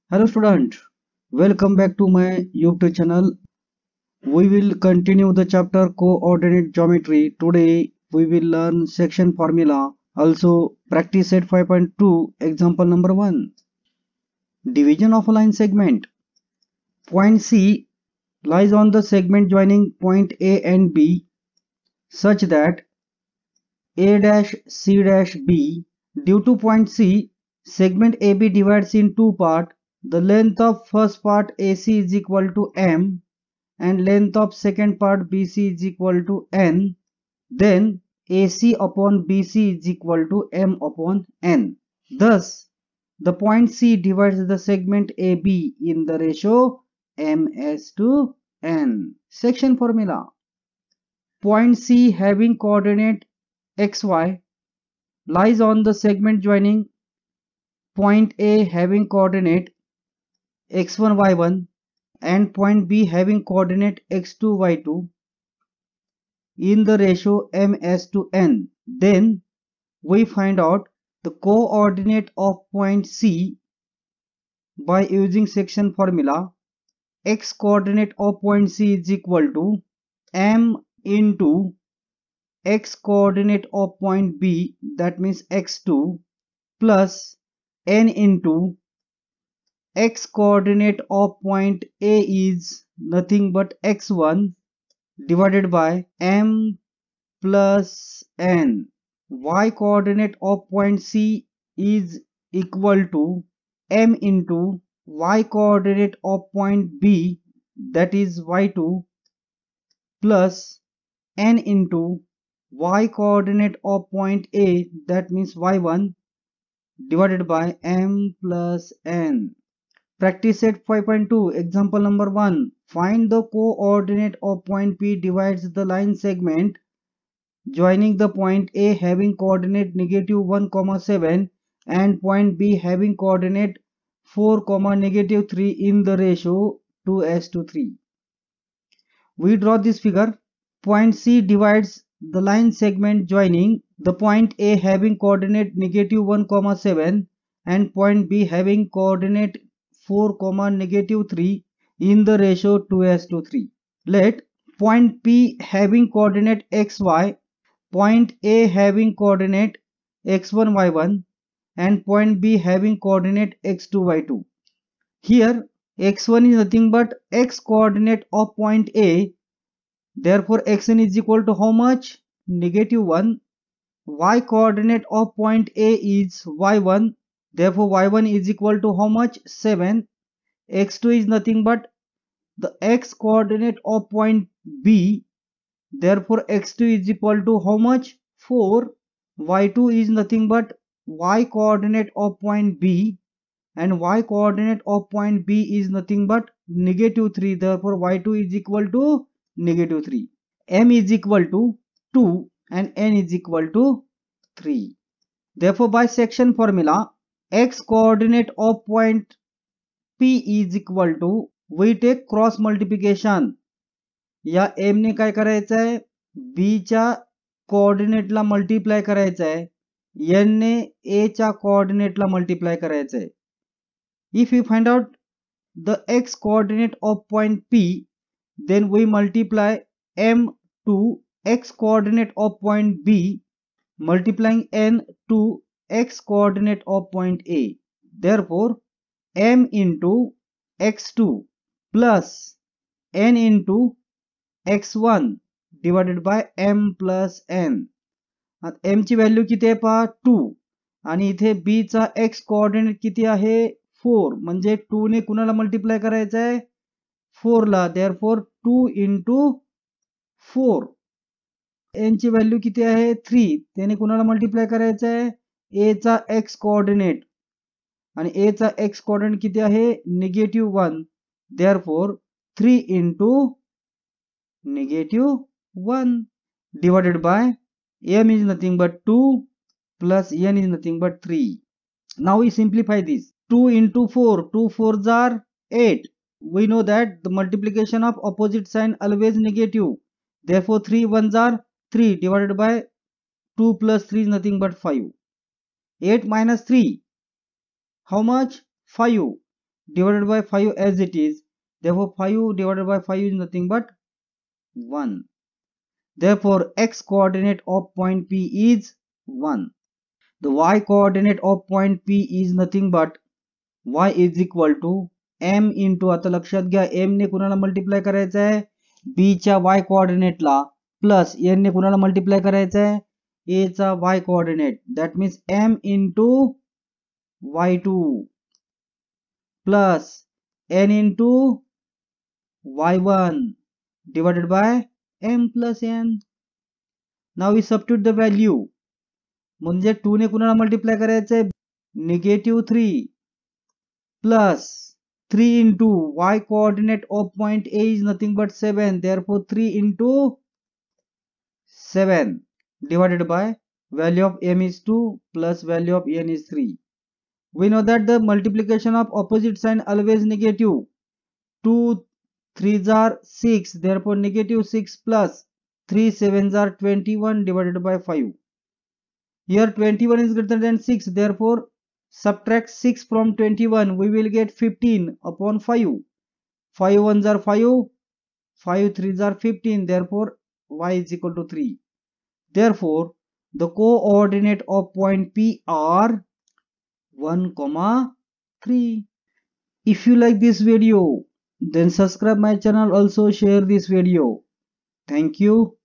Hello student, welcome back to my YouTube channel. We will continue the chapter coordinate geometry. Today we will learn section formula. Also practice set 5.2 example number 1. Division of a line segment. Point C lies on the segment joining point A and B such that A dash C dash B. Due to point C, segment AB divides in two parts. The length of first part AC is equal to M and length of second part BC is equal to N. Then AC upon BC is equal to M upon N. Thus, the point C divides the segment AB in the ratio MS to N. Section formula. Point C having coordinate XY lies on the segment joining point A having coordinate x1 y1 and point B having coordinate x2 y2 in the ratio ms to n. Then we find out the coordinate of point C by using section formula. X coordinate of point C is equal to m into x coordinate of point B, that means x2, plus n into x coordinate of point A is nothing but x1 divided by m plus n. Y coordinate of point C is equal to m into y coordinate of point B, that is y2, plus n into y coordinate of point A, that means y1, divided by m plus n. Practice set 5.2 example number 1. Find the coordinate of point P divides the line segment joining the point A having coordinate negative 1, 7 and point B having coordinate 4, negative 3 in the ratio 2:3. We draw this figure. Point C divides the line segment joining the point A having coordinate negative 1, 7 and point B having coordinate 4, negative 3 in the ratio 2:3. Let point P having coordinate xy, point A having coordinate x1 y1 and point B having coordinate x2 y2. Here x1 is nothing but x coordinate of point A, therefore xn is equal to how much? Negative 1. Y coordinate of point A is y1, therefore y1 is equal to how much? 7. x2 is nothing but the x coordinate of point B, therefore x2 is equal to how much? 4. y2 is nothing but y coordinate of point B and y coordinate of point B is nothing but negative 3, therefore y2 is equal to negative 3. M is equal to 2 and n is equal to 3. Therefore by section formula, x coordinate of point P is equal to, we take cross multiplication. या m ने काय करायचं आहे, b च्या कोऑर्डिनेटला multiply करायचं आहे, n ने a च्या कोऑर्डिनेटला मल्टिप्लाय करायचं आहे. If we find out the x coordinate of point P, then we multiply m to x coordinate of point B, multiplying n to x coordinate of point A. Therefore m into x2 plus n into x1 divided by m plus n. आता m ची value किती आहे पहा 2 आणि इथे b चा x coordinate किती आहे 4, म्हणजे 2 ने कुणाला मल्टिप्लाय करायचं आहे 4 ला, देअरफॉर 2 into 4. n ची व्हॅल्यू किती आहे 3, त्याने कुणाला मल्टिप्लाय करायचं आहे a चा x कोऑर्डिनेट आणि a चा x कोऑर्डिनेट किती आहे negative 1, therefore 3 into negative 1 divided by m is nothing but 2 plus n is nothing but 3. Now we simplify this. 2 into 4, 2 4s are 8. We know that the multiplication of opposite sign always negative. Therefore 3 1s are 3 divided by 2 plus 3 is nothing but 5. 8 minus 3, how much? 5. divided by 5 as it is. Therefore 5 divided by 5 is nothing but 1. Therefore x coordinate of point P is 1. The y coordinate of point P is nothing but y is equal to m into, आता लक्षात घ्या m ने कुणाला multiply करायचं आहे b च्या y कोऑर्डिनेटला plus n ने कुणाला मल्टिप्लाय करायचं आहे a चा y coordinate, that means m into y2 plus n into y1 divided by m plus n. Now we substitute the value. म्हणजे 2 ने कुणाला मल्टिप्लाय करायचं आहे -3 plus 3 into y coordinate of point A is nothing but 7. Therefore 3 into 7 divided by value of m is 2 plus value of n is 3. We know that the multiplication of opposite sign always negative. 2 3s are 6. Therefore -6 plus 3 7s are 21 divided by 5. Here 21 is greater than 6. Therefore subtract 6 from 21. We will get 15 upon 5. 5 1s are 5. 5 3s are 15. Therefore y is equal to 3. Therefore the coordinate of point P are 1, 3. If you like this video, then subscribe my channel, also share this video. Thank you.